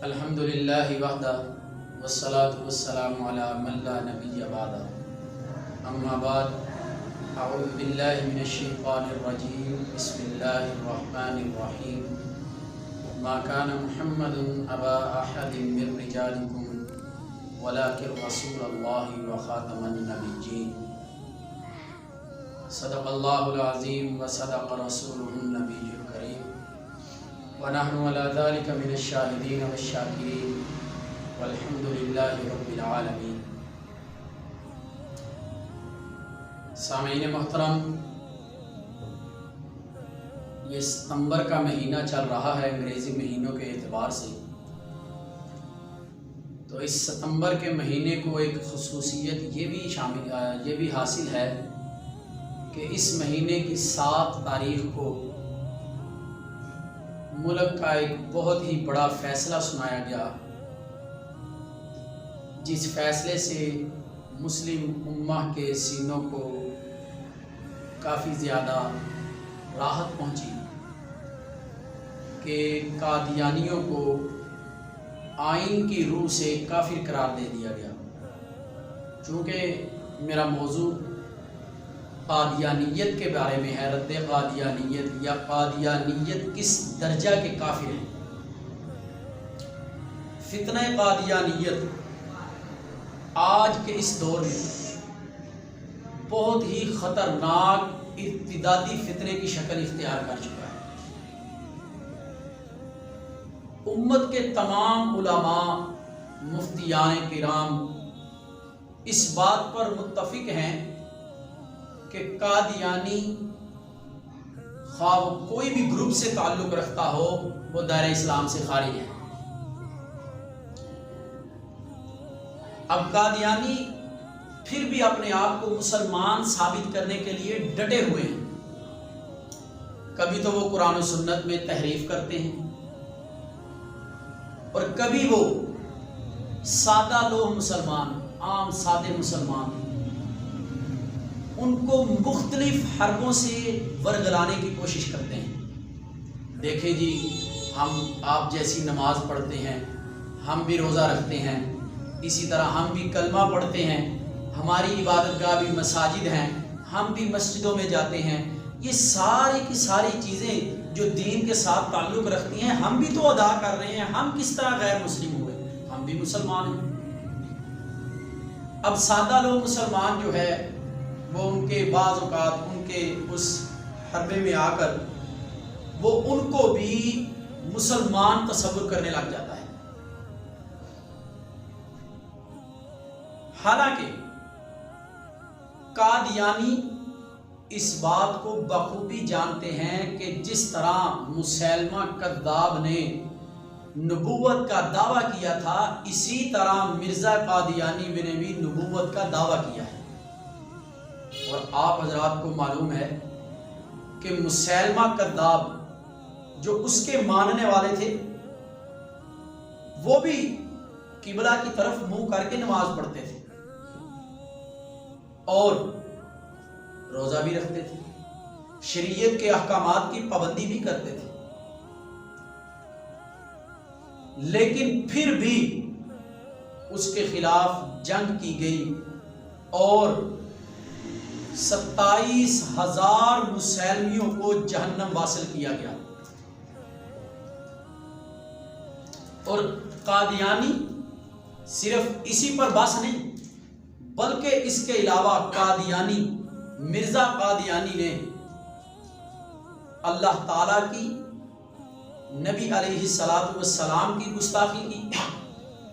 الحمد للہ وحدہ والصلاة والسلام علی من لا نبی بعدہ اما بعد اعوذ باللہ من الشیطان الرجیم بسم اللہ الرحمن الرحیم ما کان محمد ابا احد من رجالکم ولکن رسول اللہ وخاتم النبیین صدق اللہ العظیم وصدق رسولہ النبی الکریم ونحن على ذلك من الشاهدين والشاكرين والحمد لله رب العالمين۔ سامعین محترم، یہ ستمبر کا مہینہ چل رہا ہے انگریزی مہینوں کے اعتبار سے، تو اس ستمبر کے مہینے کو ایک خصوصیت یہ بھی حاصل ہے کہ اس مہینے کی 7 تاریخ کو ملک کا ایک بہت ہی بڑا فیصلہ سنایا گیا، جس فیصلے سے مسلم امہ کے سینوں کو کافی زیادہ راحت پہنچی کہ قادیانیوں کو آئین کی روح سے کافر قرار دے دیا گیا۔ چونکہ میرا موضوع قادیانیت کے بارے میں ہے، رد قادیانیت یا قادیانیت کس درجہ کے کافر ہیں۔ فتنہ قادیانیت آج کے اس دور میں بہت ہی خطرناک ارتدادی فتنے کی شکل اختیار کر چکا ہے۔ امت کے تمام علماء، مفتیان کرام اس بات پر متفق ہیں کہ قادیانی خواہ کوئی بھی گروپ سے تعلق رکھتا ہو وہ دائرہ اسلام سے خارج ہے۔ اب قادیانی پھر بھی اپنے آپ کو مسلمان ثابت کرنے کے لیے ڈٹے ہوئے ہیں۔ کبھی تو وہ قرآن و سنت میں تحریف کرتے ہیں اور کبھی وہ سادہ لوگ مسلمان، عام سادے مسلمان، ان کو مختلف حربوں سے ورگلانے کی کوشش کرتے ہیں۔ دیکھیں جی، ہم آپ جیسی نماز پڑھتے ہیں، ہم بھی روزہ رکھتے ہیں، اسی طرح ہم بھی کلمہ پڑھتے ہیں، ہماری عبادت گاہ بھی مساجد ہیں، ہم بھی مسجدوں میں جاتے ہیں۔ یہ ساری کی ساری چیزیں جو دین کے ساتھ تعلق رکھتی ہیں ہم بھی تو ادا کر رہے ہیں، ہم کس طرح غیر مسلم ہوئے؟ ہم بھی مسلمان ہیں۔ اب سادہ لوگ مسلمان جو ہے وہ ان کے بعض اوقات ان کے اس حربے میں آ کر وہ ان کو بھی مسلمان تصور کرنے لگ جاتا ہے۔ حالانکہ قادیانی اس بات کو بخوبی جانتے ہیں کہ جس طرح مسیلمہ کذاب نے نبوت کا دعویٰ کیا تھا، اسی طرح مرزا قادیانی نے بھی نبوت کا دعویٰ کیا ہے۔ اور آپ حضرات کو معلوم ہے کہ مسیلمہ کذاب جو اس کے ماننے والے تھے وہ بھی قبلہ کی طرف منہ کر کے نماز پڑھتے تھے اور روزہ بھی رکھتے تھے، شریعت کے احکامات کی پابندی بھی کرتے تھے، لیکن پھر بھی اس کے خلاف جنگ کی گئی اور 27,000 مسلمیوں کو جہنم واصل کیا گیا۔ اور قادیانی صرف اسی پر بس نہیں بلکہ اس کے علاوہ قادیانی مرزا قادیانی نے اللہ تعالیٰ کی، نبی علیہ السلام کی گستاخی کی،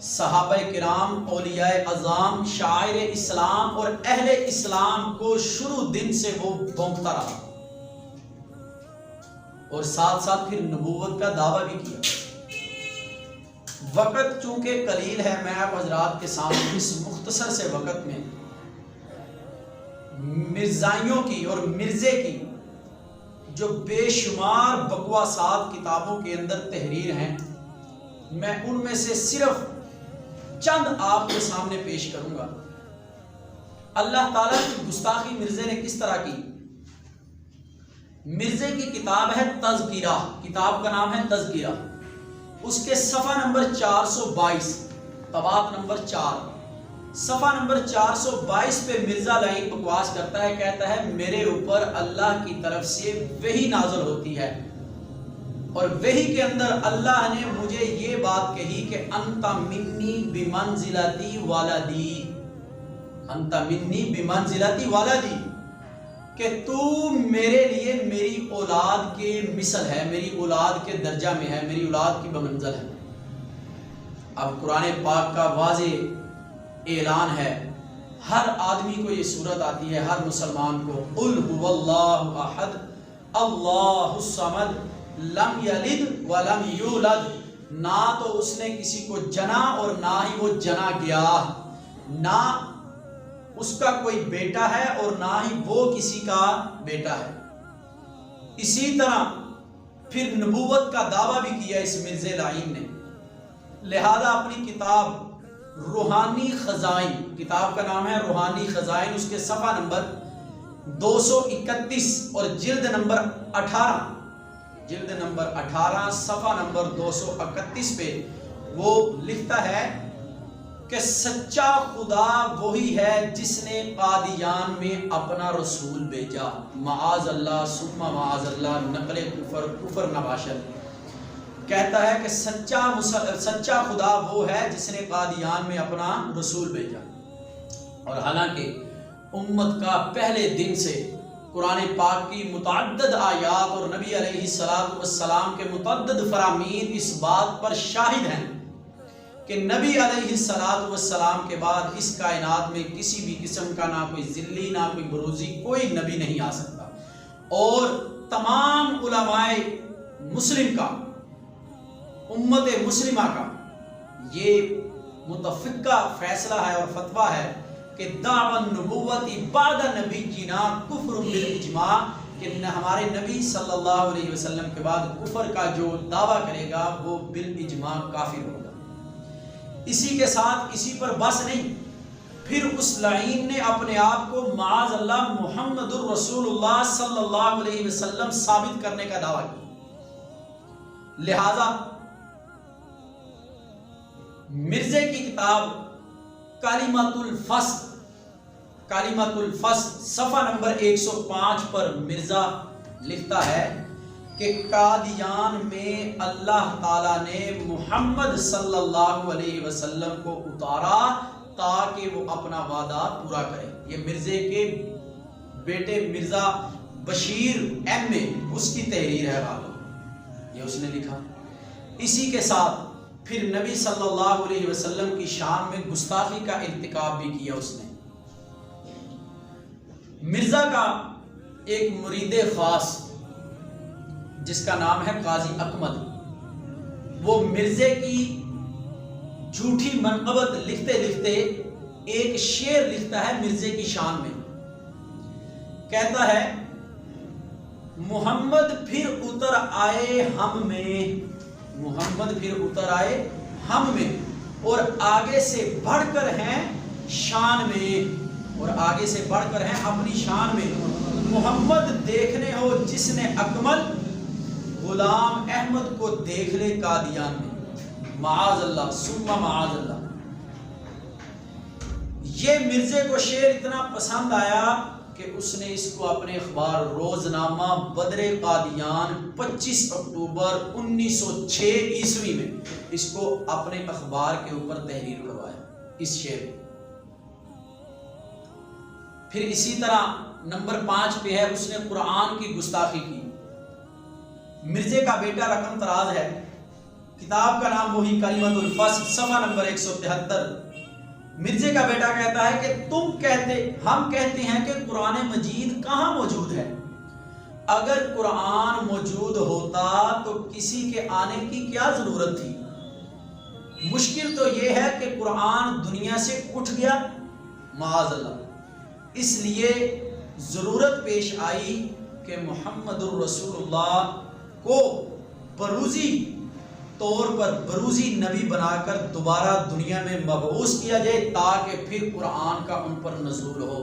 صحابہ کرام، اولیاء اعظام، شاعر اسلام اور اہل اسلام کو شروع دن سے وہ بھونکتا رہا اور ساتھ ساتھ پھر نبوت کا دعویٰ بھی کیا۔ وقت چونکہ قلیل ہے، میں آپ حضرات کے سامنے اس مختصر سے وقت میں مرزائیوں کی اور مرزے کی جو بے شمار بکواسات کتابوں کے اندر تحریر ہیں، میں ان میں سے صرف چند آپ کے سامنے پیش کروں گا۔ اللہ تعالیٰ کی گستاخی مرزے نے کس طرح کی؟ مرزے کی کتاب ہے تذکرہ، کتاب کا نام ہے تذکرہ۔ اس کے صفحہ نمبر 422، طباعت نمبر 4، صفحہ نمبر 422 پہ مرزا لعین بکواس کرتا ہے، کہتا ہے میرے اوپر اللہ کی طرف سے وحی نازل ہوتی ہے، اور وحی کے اندر اللہ نے مجھے یہ بات کہی کہ انت منی بمنزلتی والدی، انت منی بمنزلتی والدی، کہ تو میرے لیے میری اولاد کے مثل ہے، میری اولاد کے درجہ میں ہے، میری اولاد کی بمنزل ہے۔ اب قرآن پاک کا واضح اعلان ہے، ہر آدمی کو یہ صورت آتی ہے، ہر مسلمان کو، قل هو اللہ احد اللہ الصمد لم یلد ولم یولد، نہ تو اس نے کسی کو جنا اور نہ ہی وہ جنا گیا، نہ اس کا کوئی بیٹا ہے اور نہ ہی وہ کسی کا بیٹا ہے۔ اسی طرح پھر نبوت کا دعویٰ بھی کیا اس مرزا لعین نے، لہذا اپنی کتاب روحانی خزائن، کتاب کا نام ہے روحانی خزائن، اس کے صفحہ نمبر 231 اور جلد نمبر 18 صفحہ نمبر 231 پہ وہ لکھتا ہے کہ سچا خدا وہی ہے جس نے قادیان میں اپنا رسول بھیجا، معاذ اللہ ثم معاذ اللہ، نقل کفر نباشد، کہتا ہے کہ سچا خدا وہ ہے جس نے قادیان میں اپنا رسول بھیجا۔ اور حالانکہ امت کا پہلے دن سے قرآن پاک کی متعدد آیات اور نبی علیہ السلام کے متعدد فرامین اس بات پر شاہد ہیں کہ نبی علیہ السلام کے بعد اس کائنات میں کسی بھی قسم کا نہ کوئی ذلی نہ کوئی بروزی کوئی نبی نہیں آ سکتا، اور تمام علماء مسلم کا، امت مسلمہ کا یہ متفقہ فیصلہ ہے اور فتویٰ ہے کہ دعوی النبوت بعد نبی جینا کفر بالاجماع، کہ ہمارے نبی صلی اللہ علیہ وسلم کے بعد کفر کا جو دعویٰ کرے گا وہ بالاجماع کافر ہوگا۔ اسی کے ساتھ اسی پر بس نہیں، پھر اس لعین نے اپنے آپ کو معاذ اللہ محمد الرسول اللہ صلی اللہ علیہ وسلم ثابت کرنے کا دعویٰ کیا۔ لہذا مرزے کی کتاب کلمۃ الفصل صفحہ نمبر 105 پر مرزا لکھتا ہے کہ قادیان میں اللہ تعالیٰ نے محمد صلی اللہ علیہ وسلم کو اتارا تاکہ وہ اپنا وعدہ پورا کرے۔ یہ مرزے کے بیٹے مرزا بشیر ایم اے، اس کی تحریر ہے، یہ اس نے لکھا۔ اسی کے ساتھ پھر نبی صلی اللہ علیہ وسلم کی شان میں گستاخی کا ارتکاب بھی کیا اس نے۔ مرزا کا ایک مرید خاص جس کا نام ہے قاضی اکمل، وہ مرزے کی جھوٹی منقبت لکھتے لکھتے ایک شعر لکھتا ہے مرزے کی شان میں، کہتا ہے محمد پھر اتر آئے ہم میں، محمد پھر اتر آئے ہم میں، اور آگے سے بڑھ کر ہیں شان میں، اور آگے سے بڑھ کر ہیں اپنی شان میں، محمد دیکھنے ہو جس نے اکمل، غلام احمد کو دیکھ لے قادیان میں، معاذ اللہ ثم معاذ اللہ۔ یہ مرزے کو شعر اتنا پسند آیا کہ اس نے اس کو اپنے اخبار روزنامہ بدر قادیان 25 اکتوبر 1906 عیسوی میں اس کو اپنے اخبار کے اوپر تحریر کروایا اس شعر میں۔ پھر اسی طرح نمبر 5 پہ ہے، اس نے قرآن کی گستاخی کی۔ مرزے کا بیٹا رقم تراز ہے، کتاب کا نام وہی کلمۃ الفصل صفحہ نمبر 173۔ مرزے کا بیٹا کہتا ہے کہ ہم کہتے ہیں کہ قرآن مجید کہاں موجود ہے؟ اگر قرآن موجود ہوتا تو کسی کے آنے کی کیا ضرورت تھی؟ مشکل تو یہ ہے کہ قرآن دنیا سے اٹھ گیا، معاذ اللہ، اس لیے ضرورت پیش آئی کہ محمد الرسول اللہ کو بروزی طور پر بروزی نبی بنا کر دوبارہ دنیا میں مبعوث کیا جائے تاکہ پھر قرآن کا ان پر نزول ہو،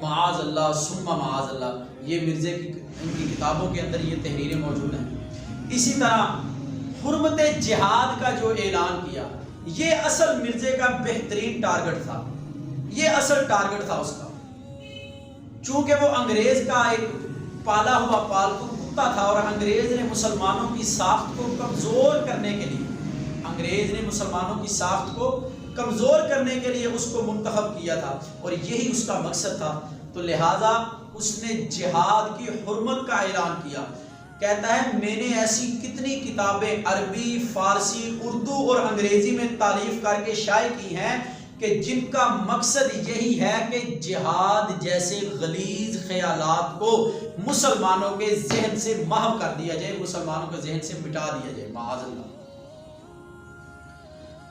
معاذ اللہ ثم معاذ اللہ۔ یہ مرزے کی ان کی کتابوں کے اندر یہ تحریریں موجود ہیں۔ اسی طرح حرمت جہاد کا جو اعلان کیا، یہ اصل مرزے کا بہترین ٹارگٹ تھا، یہ اصل ٹارگٹ تھا اس کا، چونکہ وہ انگریز کا ایک پالا ہوا پالتو کتا تھا، اور انگریز نے مسلمانوں کی ساخت کو کمزور کرنے کے لیے، انگریز نے مسلمانوں کی ساخت کو کمزور کرنے کے لیے اس کو منتخب کیا تھا، اور یہی اس کا مقصد تھا۔ تو لہٰذا اس نے جہاد کی حرمت کا اعلان کیا۔ کہتا ہے میں نے ایسی کتنی کتابیں عربی، فارسی، اردو اور انگریزی میں تالیف کر کے شائع کی ہیں کہ جن کا مقصد یہی ہے کہ جہاد جیسے غلیظ خیالات کو مسلمانوں کے ذہن سے محو کر دیا جائے، مسلمانوں کے ذہن سے مٹا دیا جائے، معاذ اللہ۔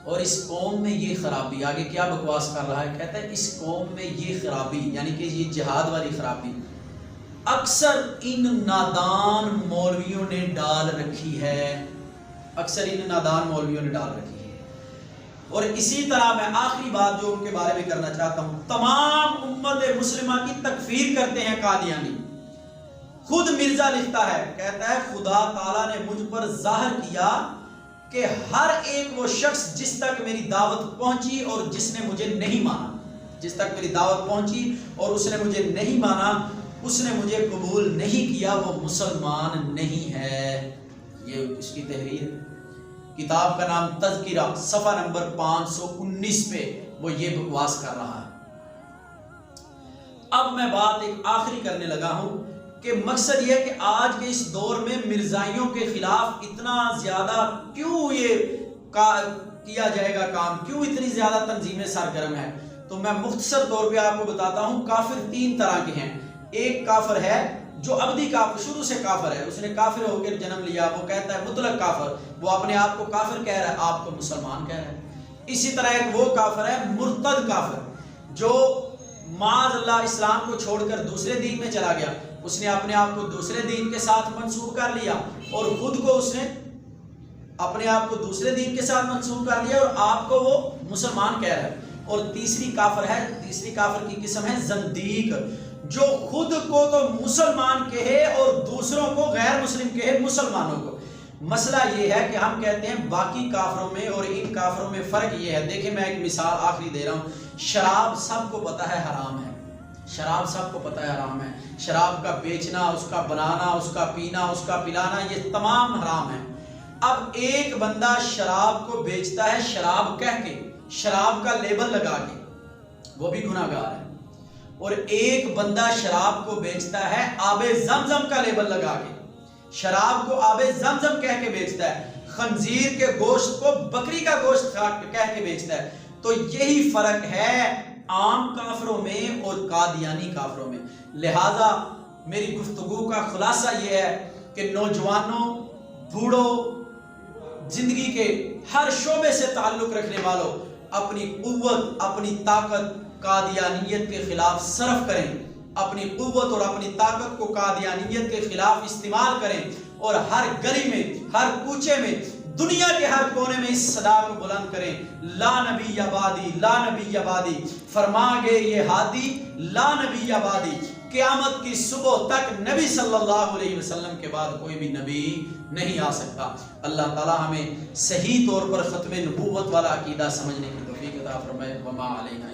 اور اس قوم میں یہ خرابی، آگے کیا بکواس کر رہا ہے، کہتا ہے اس قوم میں یہ خرابی، یعنی کہ یہ جہاد والی خرابی اکثر ان نادان مولویوں نے ڈال رکھی ہے، اکثر ان نادان مولویوں نے ڈال رکھی ہے۔ اور اسی طرح میں آخری بات جو ان کے بارے میں کرنا چاہتا ہوں، تمام امت مسلمہ کی تکفیر کرتے ہیں قادیانی۔ خود مرزا لکھتا ہے، کہتا ہے خدا تعالیٰ نے مجھ پر ظاہر کیا کہ ہر ایک وہ شخص جس تک میری دعوت پہنچی اور جس نے مجھے نہیں مانا، جس تک میری دعوت پہنچی اور اس نے مجھے نہیں مانا، اس نے مجھے قبول نہیں کیا، وہ مسلمان نہیں ہے۔ یہ اس کی تحریر، کتاب کا نام تذکرہ، صفحہ نمبر 519 پہ وہ یہ بکواس کر رہا ہے۔ اب میں بات ایک آخری کرنے لگا ہوں کہ مقصد یہ ہے کہ آج کے اس دور میں مرزائیوں کے خلاف اتنا زیادہ کیوں یہ کیا جائے گا کام، کیوں اتنی زیادہ تنظیمیں سرگرم ہیں؟ تو میں مختصر طور پہ آپ کو بتاتا ہوں۔ کافر تین طرح کے ہیں۔ ایک کافر ہے جو ابدی کافر، شروع سے کافر ہے، اس نے کافر ہو کر جنم لیا، وہ کہتا ہے مطلق کافر، وہ اپنے آپ کو کافر کہہ رہا ہے، آپ کو مسلمان کہہ رہا ہے۔ اسی طرح ایک وہ کافر ہے مرتد کافر، جو معاذ اللہ اسلام کو چھوڑ کر دوسرے دین میں چلا گیا، اس نے اپنے آپ کو دوسرے دین کے ساتھ منسوب کر لیا، اور خود کو اس نے اپنے آپ کو دوسرے دین کے ساتھ منسوب کر لیا، اور آپ کو وہ مسلمان کہہ رہا ہے۔ اور تیسری کافر ہے، تیسری کافر کی قسم ہے زندیق، جو خود کو تو مسلمان کہے اور دوسروں کو غیر مسلم کہے، مسلمانوں کو۔ مسئلہ یہ ہے کہ ہم کہتے ہیں باقی کافروں میں اور ان کافروں میں فرق یہ ہے۔ دیکھیں میں ایک مثال آخری دے رہا ہوں۔ شراب سب کو پتہ ہے حرام ہے، شراب سب کو پتہ ہے حرام ہے، شراب کا بیچنا، اس کا بنانا، اس کا پینا، اس کا پلانا، یہ تمام حرام ہے۔ اب ایک بندہ شراب کو بیچتا ہے شراب کہہ کے، شراب کا لیبل لگا کے، وہ بھی گناہ گار ہے۔ اور ایک بندہ شراب کو بیچتا ہے آب زمزم کا لیبل لگا کے، شراب کو آب زمزم کہہ کے بیچتا ہے، خنزیر کے گوشت کو بکری کا گوشت کہہ کے بیچتا ہے۔ تو یہی فرق ہے عام کافروں میں اور قادیانی کافروں میں۔ لہذا میری گفتگو کا خلاصہ یہ ہے کہ نوجوانوں، بوڑھوں، زندگی کے ہر شعبے سے تعلق رکھنے والوں، اپنی قوت، اپنی طاقت قادیانیت کے خلاف صرف کریں، اپنی قوت اور اپنی طاقت کو قادیانیت کے خلاف استعمال کریں، اور ہر گلی میں، ہر کوچے میں، دنیا کے ہر کونے میں اس صدا کو بلند کریں، لا نبی آبادی، لا نبی آبادی، فرما گئے یہ ہادی، لا نبی آبادی۔ قیامت کی صبح تک نبی صلی اللہ علیہ وسلم کے بعد کوئی بھی نبی نہیں آ سکتا۔ اللہ تعالی ہمیں صحیح طور پر ختم نبوت والا عقیدہ سمجھنے کی توفیق عطا فرمائے۔ وما علینا